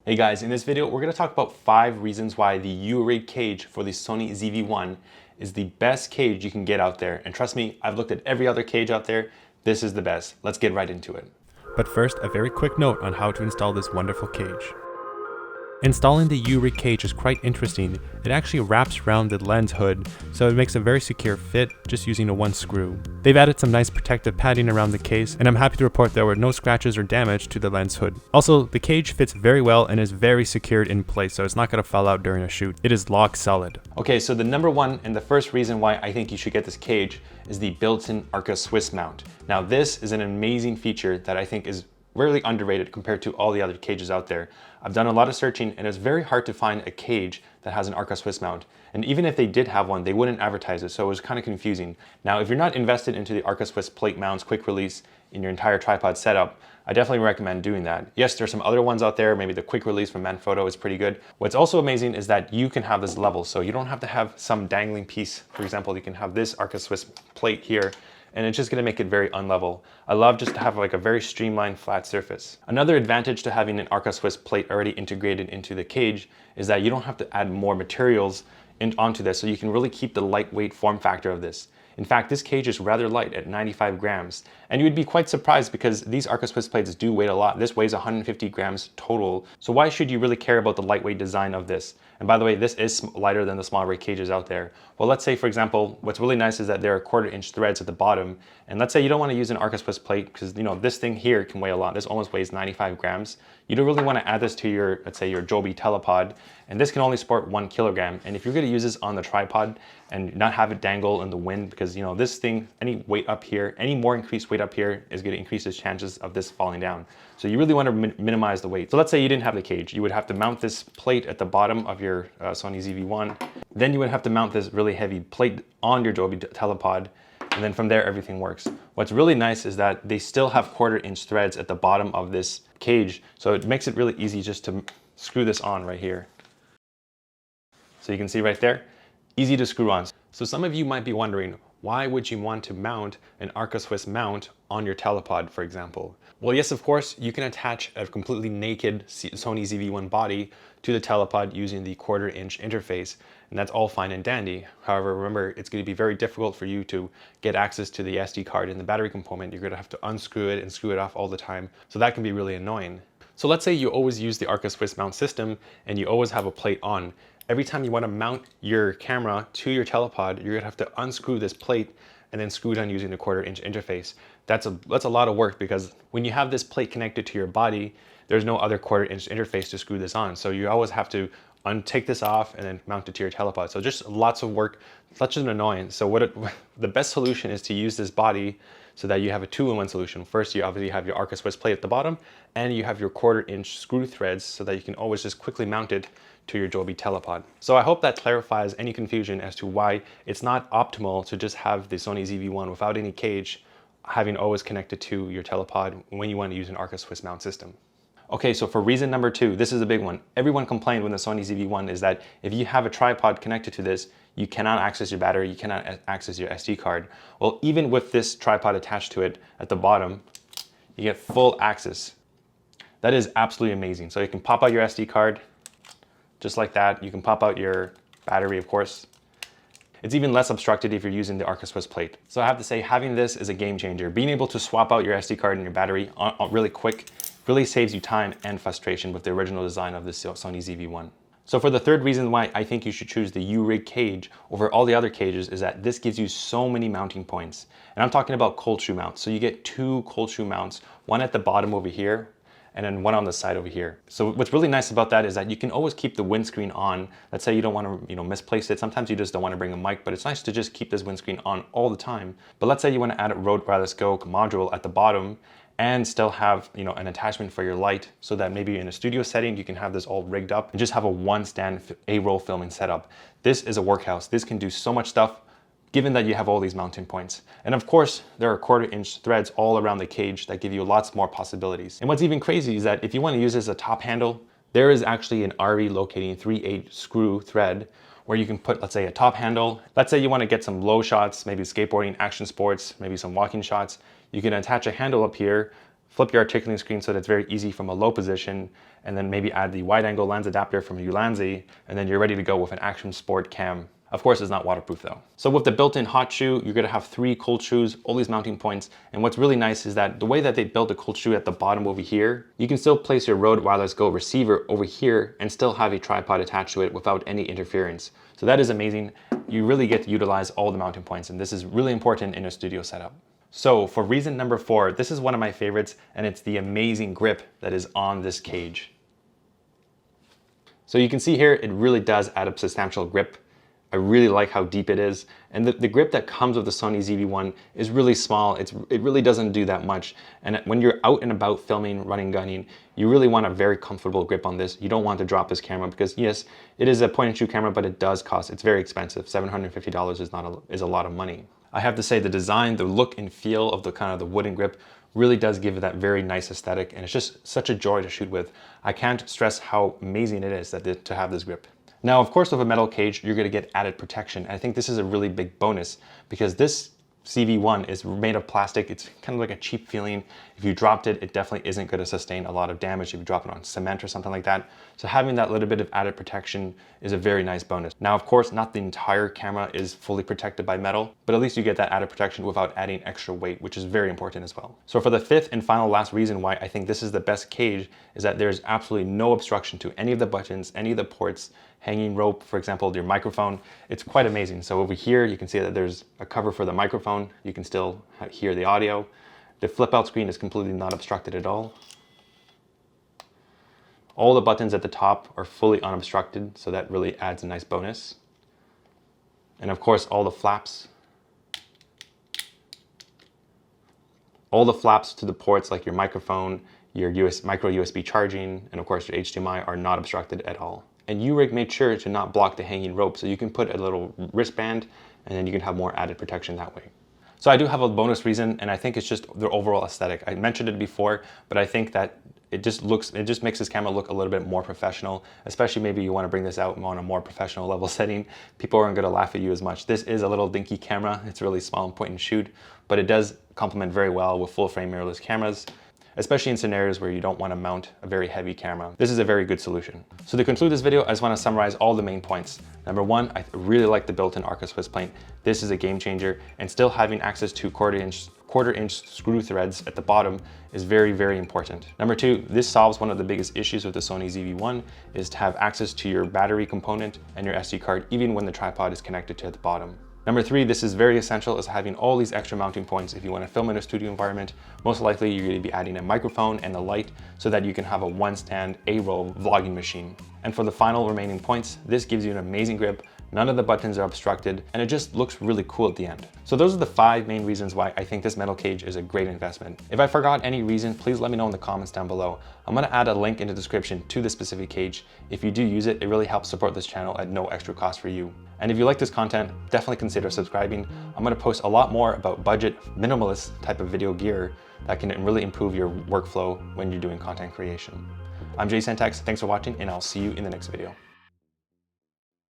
Hey guys, in this video we're going to talk about 5 reasons why the UURig cage for the Sony ZV1 is the best cage you can get out there. And trust me, I've looked at every other cage out there. This is the best. Let's get right into it. But first, a very quick note on how to install this wonderful cage. Installing the UURig cage is quite interesting. It actually wraps around the lens hood, so it makes a very secure fit just using a one screw. They've added some nice protective padding around the case, and I'm happy to report there were no scratches or damage to the lens hood. Also, the cage fits very well and is very secured in place, so it's not going to fall out during a shoot. It is lock solid. Okay, so the number one and the first reason why I think you should get this cage is the built-in Arca Swiss mount. Now this is an amazing feature that I think is really underrated compared to all the other cages out there. I've done a lot of searching and it's very hard to find a cage that has an Arca Swiss mount. And even if they did have one, they wouldn't advertise it, so it was kind of confusing. Now, if you're not invested into the Arca Swiss plate mounts quick release in your entire tripod setup, I definitely recommend doing that. Yes, there's some other ones out there, maybe the quick release from Manfrotto is pretty good. What's also amazing is that you can have this level, so you don't have to have some dangling piece. For example, you can have this Arca Swiss plate here, and it's just gonna make it very unlevel. I love just to have like a very streamlined flat surface. Another advantage to having an Arca Swiss plate already integrated into the cage is that you don't have to add more materials onto this, so you can really keep the lightweight form factor of this. In fact, this cage is rather light at 95 grams, and you would be quite surprised because these Arca Swiss plates do weigh a lot. This weighs 150 grams total, so why should you really care about the lightweight design of this? And by the way, this is lighter than the small rig cages out there. Well, let's say, for example, what's really nice is that there are 1/4 inch threads at the bottom, and let's say you don't want to use an Arca Swiss plate because, you know, this thing here can weigh a lot. This almost weighs 95 grams. You don't really want to add this to your, let's say, your Joby telepod, and this can only support 1 kilogram. And if you're going to use this on the tripod and not have it dangle in the wind, because, you know, this thing, any weight up here, any more increased weight up here is going to increase the chances of this falling down. So you really want to minimize the weight. So let's say you didn't have the cage. You would have to mount this plate at the bottom of your Sony ZV1. Then you would have to mount this really heavy plate on your Joby telepod. And then from there, everything works. What's really nice is that they still have 1/4 inch threads at the bottom of this cage. So it makes it really easy just to screw this on right here. So you can see right there, easy to screw on. So some of you might be wondering, why would you want to mount an Arca Swiss mount on your telepod, for example? Well, yes, of course, you can attach a completely naked Sony ZV1 body to the telepod using the 1/4 inch interface, and that's all fine and dandy. However, remember, it's going to be very difficult for you to get access to the SD card and the battery component. You're going to have to unscrew it and screw it off all the time, so that can be really annoying. So let's say you always use the Arca Swiss mount system and you always have a plate on. Every time you want to mount your camera to your telepod, you're going to have to unscrew this plate and then screw it on using the 1/4 inch interface. That's a lot of work because when you have this plate connected to your body, there's no other 1/4 inch interface to screw this on. So you always have to take this off and then mount it to your telepod. So just lots of work, such an annoyance. So the best solution is to use this body so that you have a 2-in-1 solution. First, you obviously have your Arca Swiss plate at the bottom, and you have your 1/4 inch screw threads so that you can always just quickly mount it to your Joby telepod. So I hope that clarifies any confusion as to why it's not optimal to just have the Sony ZV1 without any cage, having always connected to your telepod when you want to use an Arca Swiss mount system. Okay, so for reason number 2, this is a big one. Everyone complained when the Sony ZV1 is that if you have a tripod connected to this, you cannot access your battery, you cannot access your SD card. Well, even with this tripod attached to it at the bottom, you get full access. That is absolutely amazing. So you can pop out your SD card, just like that. You can pop out your battery, of course. It's even less obstructed if you're using the Arca Swiss plate. So I have to say, having this is a game changer. Being able to swap out your SD card and your battery really quick really saves you time and frustration with the original design of the Sony ZV1. So for the third reason why I think you should choose the UURig cage over all the other cages is that this gives you so many mounting points. And I'm talking about cold shoe mounts. So you get 2 cold shoe mounts, one at the bottom over here, and then one on the side over here. So what's really nice about that is that you can always keep the windscreen on. Let's say you don't want to, misplace it. Sometimes you just don't want to bring a mic, but it's nice to just keep this windscreen on all the time. But let's say you want to add a Rode Wireless Go module at the bottom and still have, an attachment for your light so that maybe in a studio setting, you can have this all rigged up and just have a one stand A-roll filming setup. This is a workhouse. This can do so much stuff, given that you have all these mounting points. And of course, there are 1/4 inch threads all around the cage that give you lots more possibilities. And what's even crazy is that if you want to use this as a top handle, there is actually an RE locating 3/8 screw thread where you can put, let's say, a top handle. Let's say you want to get some low shots, maybe skateboarding, action sports, maybe some walking shots. You can attach a handle up here Flip your articulating screen so that it's very easy from a low position, and then maybe add the wide angle lens adapter from Ulanzi, and then you're ready to go with an action sport cam. Of course, it's not waterproof though. So with the built-in hot shoe, you're gonna have 3 cold shoes, all these mounting points. And what's really nice is that the way that they built the cold shoe at the bottom over here, you can still place your Rode Wireless Go receiver over here and still have a tripod attached to it without any interference. So that is amazing. You really get to utilize all the mounting points, and this is really important in a studio setup. So for reason number 4, this is one of my favorites, and it's the amazing grip that is on this cage. So you can see here, it really does add up substantial grip. I really like how deep it is. And the grip that comes with the Sony ZV1 is really small. It really doesn't do that much. And when you're out and about filming, running, gunning, you really want a very comfortable grip on this. You don't want to drop this camera because yes, it is a point and shoot camera, but it does cost, it's very expensive. $750 is a lot of money. I have to say the design, the look and feel of the kind of the wooden grip really does give it that very nice aesthetic, and it's just such a joy to shoot with. I can't stress how amazing it is to have this grip. Now, of course, with a metal cage, you're gonna get added protection. I think this is a really big bonus because this ZV1 is made of plastic. It's kind of like a cheap feeling. If you dropped it, it definitely isn't going to sustain a lot of damage if you drop it on cement or something like that. So having that little bit of added protection is a very nice bonus. Now, of course, not the entire camera is fully protected by metal, but at least you get that added protection without adding extra weight, which is very important as well. So for the 5th and final last reason why I think this is the best cage is that there's absolutely no obstruction to any of the buttons, any of the ports, hanging rope, for example, your microphone. It's quite amazing. So over here, you can see that there's a cover for the microphone. You can still hear the audio. The flip out screen is completely not obstructed at all. All the buttons at the top are fully unobstructed, so that really adds a nice bonus. And of course, all the flaps. All the flaps to the ports like your microphone, your micro USB charging, and of course your HDMI are not obstructed at all. And UURig made sure to not block the hanging rope, so you can put a little wristband and then you can have more added protection that way. So I do have a bonus reason, and I think it's just the overall aesthetic. I mentioned it before, but I think that it just makes this camera look a little bit more professional, especially maybe you want to bring this out on a more professional level setting. People aren't going to laugh at you as much. This is a little dinky camera. It's really small and point and shoot, but it does complement very well with full frame mirrorless cameras, especially in scenarios where you don't want to mount a very heavy camera. This is a very good solution. So to conclude this video, I just want to summarize all the main points. Number 1, I really like the built-in Arca Swiss plate. This is a game changer, and still having access to quarter inch screw threads at the bottom is very, very important. Number 2, this solves one of the biggest issues with the Sony ZV1 is to have access to your battery component and your SD card, even when the tripod is connected to the bottom. Number 3, this is very essential, is having all these extra mounting points. If you want to film in a studio environment, most likely you're going to be adding a microphone and a light so that you can have a one stand A-roll vlogging machine. And for the final remaining points, this gives you an amazing grip. None of the buttons are obstructed, and it just looks really cool at the end. So those are the 5 main reasons why I think this metal cage is a great investment. If I forgot any reason, please let me know in the comments down below. I'm gonna add a link in the description to this specific cage. If you do use it, it really helps support this channel at no extra cost for you. And if you like this content, definitely consider subscribing. I'm gonna post a lot more about budget, minimalist type of video gear that can really improve your workflow when you're doing content creation. I'm Jay Sentex, thanks for watching, and I'll see you in the next video.